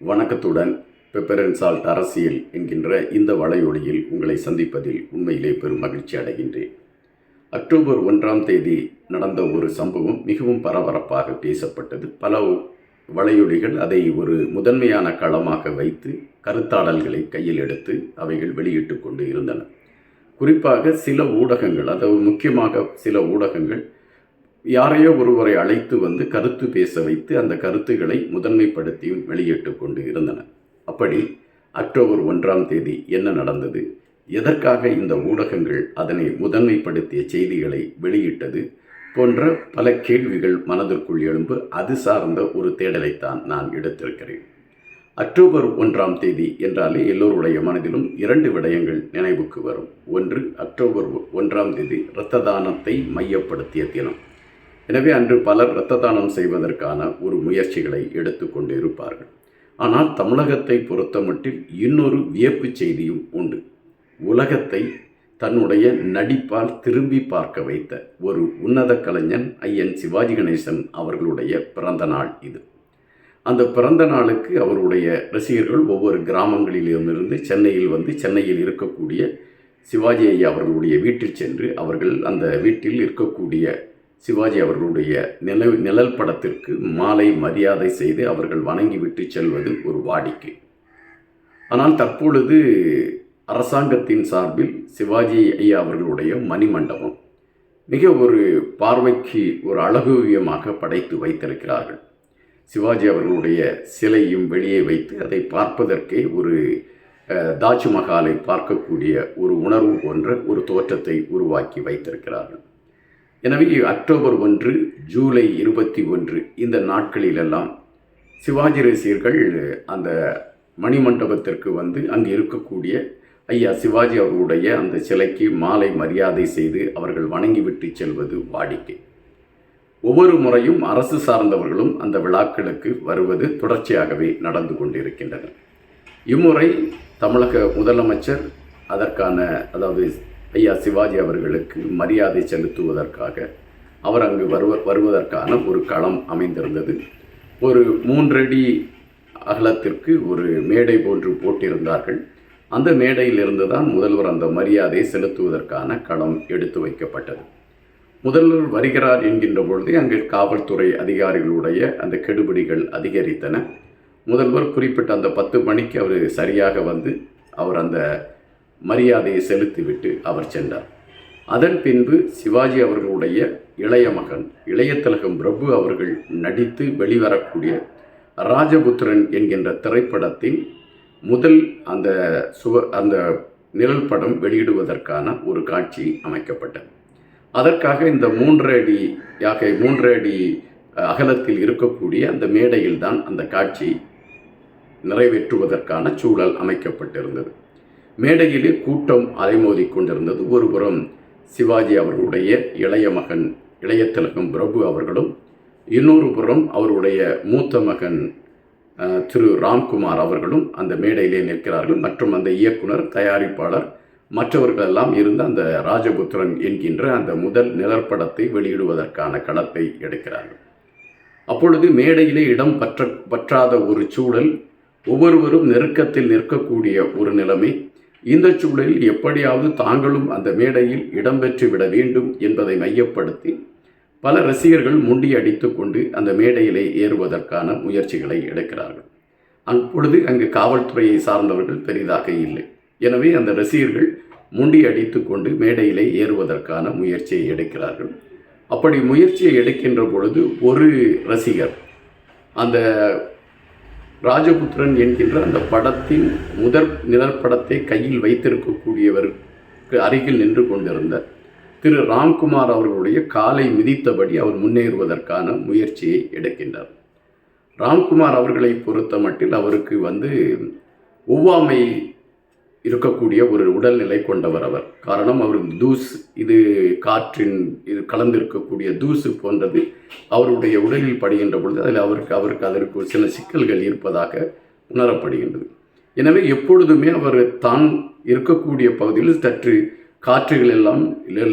வணக்கத்துடன் pepper and salt அரசியல் என்கின்ற இந்த வலையொலியில் உங்களை சந்திப்பதில் உண்மையிலே பெரும் மகிழ்ச்சி அடைகின்றேன். அக்டோபர் 1ஆம் தேதி நடந்த ஒரு சம்பவம் மிகவும் பரபரப்பாக பேசப்பட்டது. பல வலையொலிகள் அதை ஒரு முதன்மையான களமாக வைத்து கருத்தாடல்களை கையில் எடுத்து அவைகள் வெளியிட்டு கொண்டு இருந்தன. குறிப்பாக சில ஊடகங்கள், அதாவது முக்கியமாக சில ஊடகங்கள் யாரையோ ஒருவரை அழைத்து வந்து கருத்து பேச வைத்து அந்த கருத்துக்களை முதன்மைப்படுத்தியும் வெளியிட்டு கொண்டு இருந்தன. அப்படி அக்டோபர் 1ஆம் தேதி என்ன நடந்தது, எதற்காக இந்த ஊடகங்கள் அதனை முதன்மைப்படுத்திய செய்திகளை வெளியிட்டது போன்ற பல கேள்விகள் மனதிற்குள் எழும்பு அது சார்ந்த ஒரு தேடலைத்தான் நான் எடுத்திருக்கிறேன். அக்டோபர் 1ஆம் தேதி என்றாலே எல்லோருடைய மனதிலும் 2 விடயங்கள் நினைவுக்கு வரும். ஒன்று, அக்டோபர் 1ஆம் தேதி இரத்த தானத்தை மையப்படுத்திய தினம். எனவே அன்று பலர் இரத்த தானம் செய்வதற்கான ஒரு முயற்சிகளை எடுத்துக்கொண்டு இருப்பார்கள். ஆனால் தமிழகத்தை பொறுத்தமட்டில் இன்னொரு வியப்பு செய்தியும் உண்டு. உலகத்தை தன்னுடைய நடிப்பால் திரும்பி பார்க்க வைத்த ஒரு உன்னத கலைஞன் ஐயன் சிவாஜி கணேசன் அவர்களுடைய பிறந்த நாள் இது. அந்த பிறந்த நாளுக்கு அவருடைய ரசிகர்கள் ஒவ்வொரு கிராமங்களிலிருந்து சென்னையில் வந்து சென்னையில் இருக்கக்கூடிய சிவாஜி ஐயா அவர்களுடைய வீட்டில் சென்று அவர்கள் அந்த வீட்டில் இருக்கக்கூடிய சிவாஜி அவர்களுடைய நிழல் படத்திற்கு மாலை மரியாதை செய்து அவர்கள் வணங்கிவிட்டு செல்வது ஒரு வாடிக்கை. ஆனால் தற்பொழுது அரசாங்கத்தின் சார்பில் சிவாஜி ஐயா அவர்களுடைய மணிமண்டபம் மிக ஒரு பார்வைக்கு ஒரு அழகுவியமாக படைத்து வைத்திருக்கிறார்கள். சிவாஜி அவர்களுடைய சிலையும் வெளியே வைத்து அதை பார்ப்பதற்கே ஒரு தாஜ்மஹாலை பார்க்கக்கூடிய ஒரு உணர்வு போன்ற ஒரு தோற்றத்தை உருவாக்கி வைத்திருக்கிறார்கள். எனவே அக்டோபர் 1, ஜூலை 21 இந்த நாட்களிலெல்லாம் சிவாஜி ரசிகர்கள் அந்த மணிமண்டபத்திற்கு வந்து அங்கு இருக்கக்கூடிய ஐயா சிவாஜி அவர்களுடைய அந்த சிலைக்கு மாலை மரியாதை செய்து அவர்கள் வணங்கிவிட்டு செல்வது வாடிக்கை. ஒவ்வொரு முறையும் அரசு சார்ந்தவர்களும் அந்த விழாக்களுக்கு வருவது தொடர்ச்சியாகவே நடந்து கொண்டிருக்கின்றன. இம்முறை தமிழக முதலமைச்சர் அதற்கான, அதாவது ஐயா சிவாஜி அவர்களுக்கு மரியாதை செலுத்துவதற்காக அவர் அங்கு வருவதற்கான ஒரு களம் அமைந்திருந்தது. ஒரு 3 அடி அகலத்திற்கு ஒரு மேடை போன்று போட்டிருந்தார்கள். அந்த மேடையிலிருந்து தான் முதல்வர் அந்த மரியாதை செலுத்துவதற்கான களம் எடுத்து வைக்கப்பட்டது. முதல்வர் வருகிறார் என்கின்ற பொழுதே அங்கு காவல்துறை அதிகாரிகளுடைய அந்த கெடுபிடிகள் அதிகரித்தன. முதல்வர் குறிப்பிட்ட அந்த 10 மணிக்கு அவர் சரியாக வந்து அவர் அந்த மரியாதையை செலுத்திவிட்டு அவர் சென்றார். அதன் பின்பு சிவாஜி அவர்களுடைய இளைய மகன் இளைய திலகம் பிரபு அவர்கள் நடித்து வெளிவரக்கூடிய ராஜபுத்திரன் என்கின்ற திரைப்படத்தின் முதல் அந்த நிழல் படம் வெளியிடுவதற்கான ஒரு காட்சி அமைக்கப்பட்டது. அதற்காக இந்த 3 அடி அகலத்தில் இருக்கக்கூடிய அந்த மேடையில் தான் அந்த காட்சி நிறைவேற்றுவதற்கான சூழல் அமைக்கப்பட்டிருந்தது. மேடையிலே கூட்டம் அலைமோதி கொண்டிருந்தது. ஒருபுறம் சிவாஜி அவர்களுடைய இளைய மகன் இளைய திலகம் பிரபு அவர்களும், இன்னொரு புறம் அவருடைய மூத்த மகன் திரு ராம்குமார் அவர்களும் அந்த மேடையிலே நிற்கிறார்கள். மற்றும் அந்த இயக்குனர், தயாரிப்பாளர், மற்றவர்களெல்லாம் இருந்த அந்த ராஜபுத்திரன் என்கின்ற அந்த முதல் நிழற்படத்தை வெளியிடுவதற்கான களத்தை எடுக்கிறார்கள். அப்பொழுது மேடையிலே இடம் பற்றாத ஒரு சூழல், ஒவ்வொருவரும் நெருக்கத்தில் நிற்கக்கூடிய ஒரு நிலைமை. இந்த சூழலில் எப்படியாவது தாங்களும் அந்த மேடையில் இடம்பெற்று விட வேண்டும் என்பதை மையப்படுத்தி பல ரசிகர்கள் முண்டி அடித்து கொண்டு அந்த மேடையிலே ஏறுவதற்கான முயற்சிகளை எடுக்கிறார்கள். அப்பொழுது அங்கு காவல்துறையை சார்ந்தவர்கள் பெரிதாக இல்லை. எனவே அந்த ரசிகர்கள் முண்டி அடித்து கொண்டு மேடையிலே ஏறுவதற்கான முயற்சியை எடுக்கிறார்கள். அப்படி முயற்சியை எடுக்கின்ற பொழுது ஒரு ரசிகர் அந்த ராஜபுத்திரன் என்கின்ற அந்த படத்தின் முதல் நிழற்படத்தை கையில் வைத்திருக்கக்கூடியவருக்கு அருகில் நின்று கொண்டிருந்த திரு ராம்குமார் அவர்களுடைய காலை மிதித்தபடி அவர் முன்னேறுவதற்கான முயற்சியை எடுக்கின்றார். ராம்குமார் அவர்களை பொறுத்த மட்டில் அவருக்கு ஒவ்வாமை இருக்கக்கூடிய ஒரு உடல்நிலை கொண்டவர் அவர். காரணம், அவர் காற்றின் கலந்திருக்கக்கூடிய தூசு போன்றது அவருடைய உடலில் படுகின்ற பொழுது அதில் அவருக்கு அதற்கு சில சிக்கல்கள் இருப்பதாக உணரப்படுகின்றது. எனவே எப்பொழுதுமே அவர் தான் இருக்கக்கூடிய பகுதியில் சற்று காற்றுகள் எல்லாம்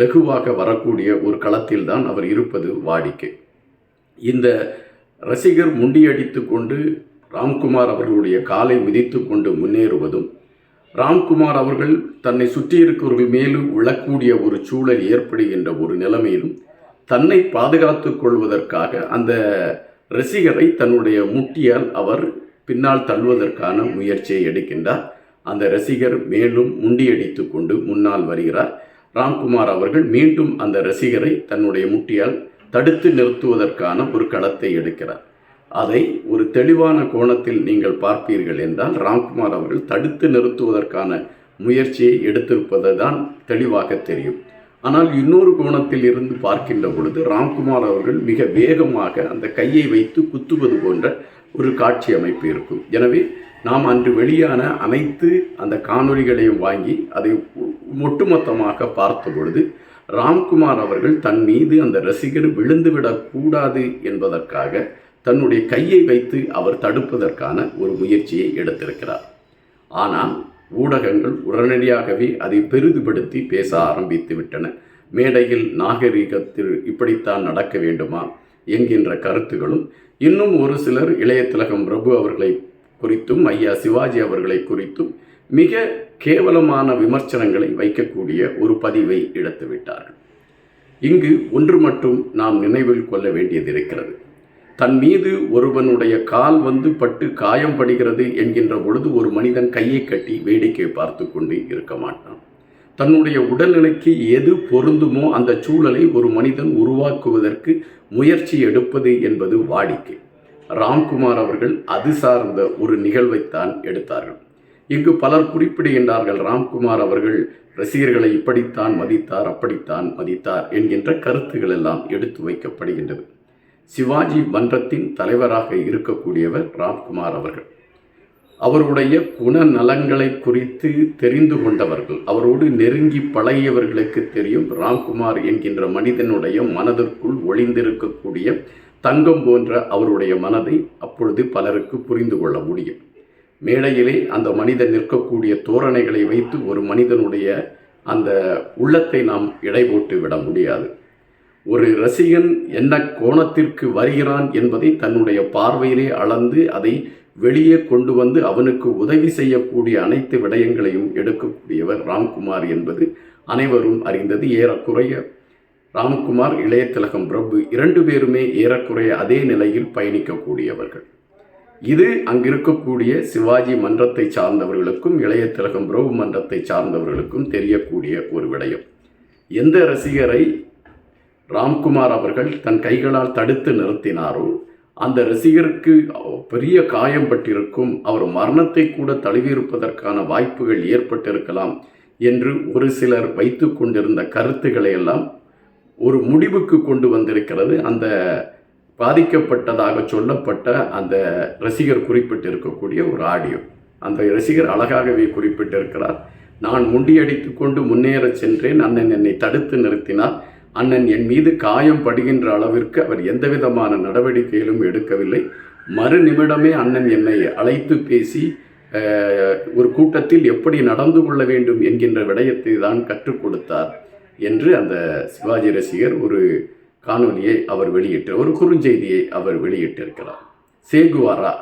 லகுவாக வரக்கூடிய ஒரு களத்தில் தான் அவர் இருப்பது வாடிக்கை. இந்த ரசிகர் முண்டியடித்து கொண்டு ராம்குமார் அவர்களுடைய காலை மிதித்து கொண்டு முன்னேறுவதும், ராம்குமார் அவர்கள் தன்னை சுற்றியிருக்கிறவர்கள் மேலும் விழக்கூடிய ஒரு சூழல் ஏற்படுகின்ற ஒரு நிலைமையிலும் தன்னை பாதுகாத்து கொள்வதற்காக அந்த ரசிகரை தன்னுடைய முட்டியால் அவர் பின்னால் தள்ளுவதற்கான முயற்சியை எடுக்கின்றார். அந்த ரசிகர் மேலும் முண்டியடித்து கொண்டு முன்னால் வருகிறார். ராம்குமார் அவர்கள் மீண்டும் அந்த ரசிகரை தன்னுடைய முட்டியால் தடுத்து நிறுத்துவதற்கான ஒரு களத்தை எடுக்கிறார். அதை ஒரு தெளிவான கோணத்தில் நீங்கள் பார்ப்பீர்கள் என்றால் ராம்குமார் அவர்கள் தடுத்து நிறுத்துவதற்கான முயற்சியை எடுத்திருப்பது தான் தெளிவாக தெரியும். ஆனால் இன்னொரு கோணத்தில் இருந்து பார்க்கின்ற பொழுது ராம்குமார் அவர்கள் மிக வேகமாக அந்த கையை வைத்து குத்துவது போன்ற ஒரு காட்சி அமைப்பு இருக்கும். எனவே நாம் அன்று வெளியான அனைத்து அந்த காணொளிகளையும் வாங்கி அதை ஒட்டுமொத்தமாக பார்த்த பொழுது ராம்குமார் அவர்கள் தன் மீது அந்த ரசிகர் விழுந்துவிடக்கூடாது என்பதற்காக தன்னுடைய கையை வைத்து அவர் தடுப்பதற்கான ஒரு முயற்சியை எடுத்திருக்கிறார். ஆனால் ஊடகங்கள் உடனடியாகவே அதை பெரிதுபடுத்தி பேச ஆரம்பித்து விட்டன. மேடையில் நாகரிகத்தில் இப்படித்தான் நடக்க வேண்டுமா என்கின்ற கருத்துகளும், இன்னும் ஒரு சிலர் இளைய திலகம் பிரபு அவர்களை குறித்தும் ஐயா சிவாஜி அவர்களை குறித்தும் மிக கேவலமான விமர்சனங்களை வைக்கக்கூடிய ஒரு பதிவை எடுத்து விட்டார்கள். இங்கு ஒன்று மட்டும் நாம் நினைவில் கொள்ள வேண்டியது இருக்கிறது. தன் மீது ஒருவனுடைய கால் பட்டு காயம் படுகிறது என்கின்ற பொழுது ஒரு மனிதன் கையை கட்டி வேடிக்கை பார்த்து கொண்டு இருக்க மாட்டான். தன்னுடைய உடல்நிலைக்கு எது பொருந்துமோ அந்த சூழலை ஒரு மனிதன் உருவாக்குவதற்கு முயற்சி எடுப்பது என்பது வாடிக்கை. ராம்குமார் அவர்கள் அது சார்ந்த ஒரு நிகழ்வைத்தான் எடுத்தார்கள். இங்கு பலர் குறிப்பிடுகின்றார்கள், ராம்குமார் அவர்கள் ரசிகர்களை இப்படித்தான் மதித்தார், அப்படித்தான் மதித்தார் என்கின்ற கருத்துக்கள் எல்லாம் எடுத்து வைக்கப்படுகின்றது. சிவாஜி மன்றத்தின் தலைவராக இருக்கக்கூடியவர் ராம்குமார் அவர்கள். அவருடைய குணநலங்களை குறித்து தெரிந்து கொண்டவர்கள், அவரோடு நெருங்கி பழகியவர்களுக்கு தெரியும் ராம்குமார் என்கின்ற மனிதனுடைய மனதிற்குள் ஒளிந்திருக்கக்கூடிய தங்கம் போன்ற அவருடைய மனதை அப்பொழுது பலருக்கு புரிந்து கொள்ள முடியும். மேடையிலே அந்த மனிதன் நிற்கக்கூடிய தோரணைகளை வைத்து ஒரு மனிதனுடைய அந்த உள்ளத்தை நாம் எடை போட்டு விட முடியாது. ஒரு ரசிகன் என்ன கோணத்திற்கு வருகிறான் என்பதை தன்னுடைய பார்வையிலே அளந்து அதை வெளியே கொண்டு வந்து அவனுக்கு உதவி செய்யக்கூடிய அனைத்து விடயங்களையும் எடுக்கக்கூடியவர் ராம்குமார் என்பது அனைவரும் அறிந்தது. ஏறக்குறைய ராம்குமார், இளைய திலகம் பிரபு 2 பேருமே ஏறக்குறைய அதே நிலையில் பயணிக்கக்கூடியவர்கள். இது அங்கிருக்கக்கூடிய சிவாஜி மன்றத்தை சார்ந்தவர்களுக்கும் இளைய திலகம் பிரபு மன்றத்தை சார்ந்தவர்களுக்கும் தெரியக்கூடிய ஒரு விடயம். எந்த ரசிகரை ராம்குமார் அவர்கள் தன் கைகளால் தடுத்து நிறுத்தினாரோ அந்த ரசிகருக்கு பெரிய காயம் பட்டிருக்கும், அவர் மரணத்தை கூட தழுவியிருப்பதற்கான வாய்ப்புகள் ஏற்பட்டிருக்கலாம் என்று ஒரு சிலர் வைத்து கொண்டிருந்த கருத்துக்களை எல்லாம் ஒரு முடிவுக்கு கொண்டு வந்திருக்கிறது. அந்த பாதிக்கப்பட்டதாக சொல்லப்பட்ட அந்த ரசிகர் குறிப்பிட்டிருக்கக்கூடிய ஒரு ஆடியோ. அந்த ரசிகர் அழகாகவே குறிப்பிட்டிருக்கிறார். நான் முண்டியடித்து கொண்டு முன்னேற சென்றேன், அண்ணன் என்னை தடுத்து நிறுத்தினார், அண்ணன் என் மீது காயம் படுகின்ற அளவிற்கு அவர் எந்த விதமான நடவடிக்கையிலும் எடுக்கவில்லை. மறு நிமிடமே அண்ணன் என்னை அழைத்து பேசி ஒரு கூட்டத்தில் எப்படி நடந்து கொள்ள வேண்டும் என்கின்ற விடயத்தை தான் கற்றுக் கொடுத்தார் என்று அந்த சிவாஜி ரசிகர் ஒரு காணொலியை அவர் ஒரு குறுஞ்செய்தியை அவர் வெளியிட்டிருக்கிறார். சேகுவாரா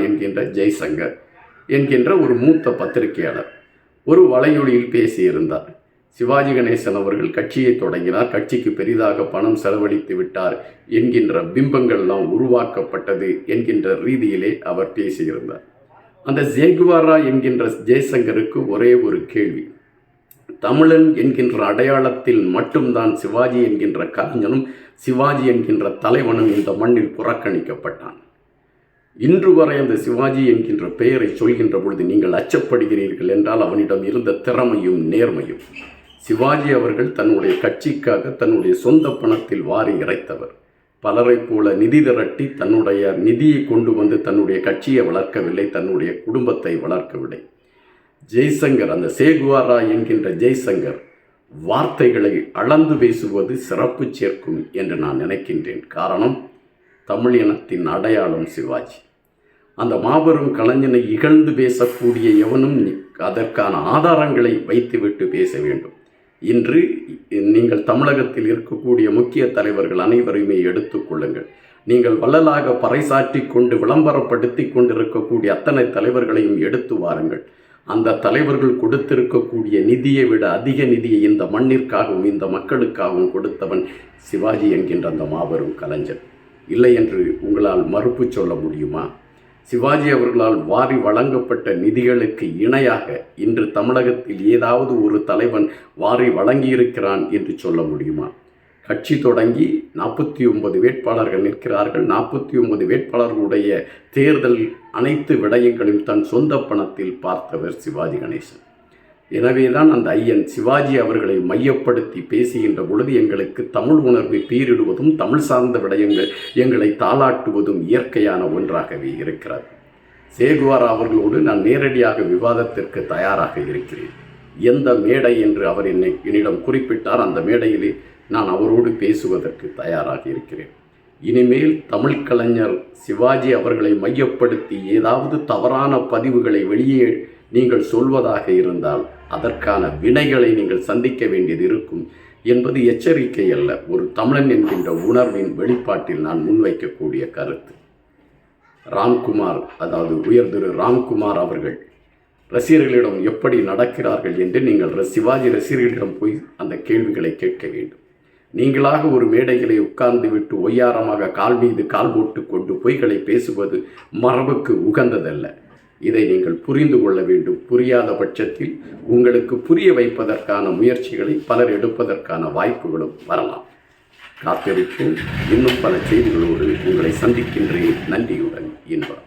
என்கின்ற ஜெய்சங்கர் என்கின்ற ஒரு மூத்த பத்திரிகையாளர் ஒரு வலையொலியில் பேசியிருந்தார். சிவாஜி கணேசன் அவர்கள் கட்சியை தொடங்கினார், கட்சிக்கு பெரிதாக பணம் செலவழித்து விட்டார் என்கின்ற பிம்பங்கள்லாம் உருவாக்கப்பட்டது என்கின்ற ரீதியிலே அவர் பேசியிருந்தார். அந்த சேகுவாரா என்கின்ற ஜெய்சங்கருக்கு ஒரே ஒரு கேள்வி, தமிழன் என்கின்ற அடையாளத்தில் மட்டும்தான் சிவாஜி என்கின்ற கலைஞனும் சிவாஜி என்கின்ற தலைவனும் இந்த மண்ணில் புறக்கணிக்கப்பட்டான். இன்று வரை அந்த சிவாஜி என்கின்ற பெயரை சொல்கின்ற பொழுது நீங்கள் அச்சப்படுகிறீர்கள் என்றால் அவனிடம் இருந்த திறமையும் நேர்மையும். சிவாஜி அவர்கள் தன்னுடைய கட்சிக்காக தன்னுடைய சொந்த பணத்தில் வாரி இறைத்தவர். பலரை போல நிதி திரட்டி தன்னுடைய நிதியை கொண்டு வந்து தன்னுடைய கட்சியை வளர்க்கவில்லை, தன்னுடைய குடும்பத்தை வளர்க்கவில்லை. ஜெய்சங்கர், அந்த சேகுவாரா என்கின்ற ஜெய்சங்கர் வார்த்தைகளை அளந்து பேசுவது சிறப்பு சேர்க்கும் என்று நான் நினைக்கின்றேன். காரணம், தமிழ் இனத்தின் அடையாளம் சிவாஜி. அந்த மாபெரும் கலைஞனை இகழ்ந்து பேசக்கூடிய எவனும் அதற்கான ஆதாரங்களை வைத்துவிட்டு பேச வேண்டும். இன்று நீங்கள் தமிழகத்தில் இருக்கக்கூடிய முக்கிய தலைவர்கள் அனைவரையுமே எடுத்துக்கொள்ளுங்கள். நீங்கள் வள்ளலாக பறைசாற்றி கொண்டு விளம்பரப்படுத்தி கொண்டிருக்கக்கூடிய அத்தனை தலைவர்களையும் எடுத்து வாருங்கள். அந்த தலைவர்கள் கொடுத்திருக்கக்கூடிய நிதியை விட அதிக நிதியை இந்த மண்ணிற்காகவும் இந்த மக்களுக்காகவும் கொடுத்தவன் சிவாஜி என்கின்ற அந்த மாபெரும் கலைஞர். இல்லை என்று உங்களால் மறுப்பு சொல்ல முடியுமா? சிவாஜி அவர்களால் வாரி வழங்கப்பட்ட நிதிகளுக்கு இணையாக இன்று தமிழகத்தில் ஏதாவது ஒரு தலைவன் வாரி வழங்கியிருக்கிறான் என்று சொல்ல முடியுமா? கட்சி தொடங்கி 49 வேட்பாளர்கள் நிற்கிறார்கள். 49 வேட்பாளர்களுடைய தேர்தல் அனைத்து விடயங்களையும் தன் சொந்த பணத்தில் பார்த்தவர் சிவாஜி கணேசன். எனவேதான் அந்த ஐயன் சிவாஜி அவர்களை மையப்படுத்தி பேசுகின்ற பொழுது எங்களுக்கு தமிழ் உணர்வை பீரிடுவதும் தமிழ் சார்ந்த விடயங்கள் எங்களை தாளாட்டுவதும் இயற்கையான ஒன்றாகவே இருக்கிறது. சேகுவாரா அவர்களோடு நான் நேரடியாக விவாதத்திற்கு தயாராக இருக்கிறேன். எந்த மேடை என்று அவர் என்னிடம் குறிப்பிட்டார், அந்த மேடையிலே நான் அவரோடு பேசுவதற்கு தயாராக இருக்கிறேன். இனிமேல் தமிழ் கலைஞர் சிவாஜி அவர்களை மையப்படுத்தி ஏதாவது தவறான பதிவுகளை வெளியே நீங்கள் சொல்வதாக இருந்தால் அதற்கான வினைகளை நீங்கள் சந்திக்க வேண்டியது இருக்கும் என்பது எச்சரிக்கை அல்ல, ஒரு தமிழன் என்கின்ற உணர்வின் வெளிப்பாட்டில் நான் முன்வைக்கக்கூடிய கருத்து. ராம்குமார், அதாவது உயர் திரு ராம்குமார் அவர்கள் ரசிகர்களிடம் எப்படி நடக்கிறார்கள் என்று நீங்கள் சிவாஜி ரசிகர்களிடம் போய் அந்த கேள்விகளை கேட்க வேண்டும். நீங்களாக ஒரு மேடைகளை உட்கார்ந்து விட்டு ஒய்யாரமாக கால் மீது கால் போட்டு கொண்டு பொய்களை பேசுவது மரபுக்கு உகந்ததல்ல. இதை நீங்கள் புரிந்து கொள்ள வேண்டும். புரியாத பட்சத்தில் உங்களுக்கு புரிய வைப்பதற்கான முயற்சிகளை பலர் எடுப்பதற்கான வாய்ப்புகளும் வரலாம். காத்திருப்போம். இன்னும் பல செய்திகளோடு உங்களை சந்திக்கின்றேன். நன்றியுடன் இன்பம்.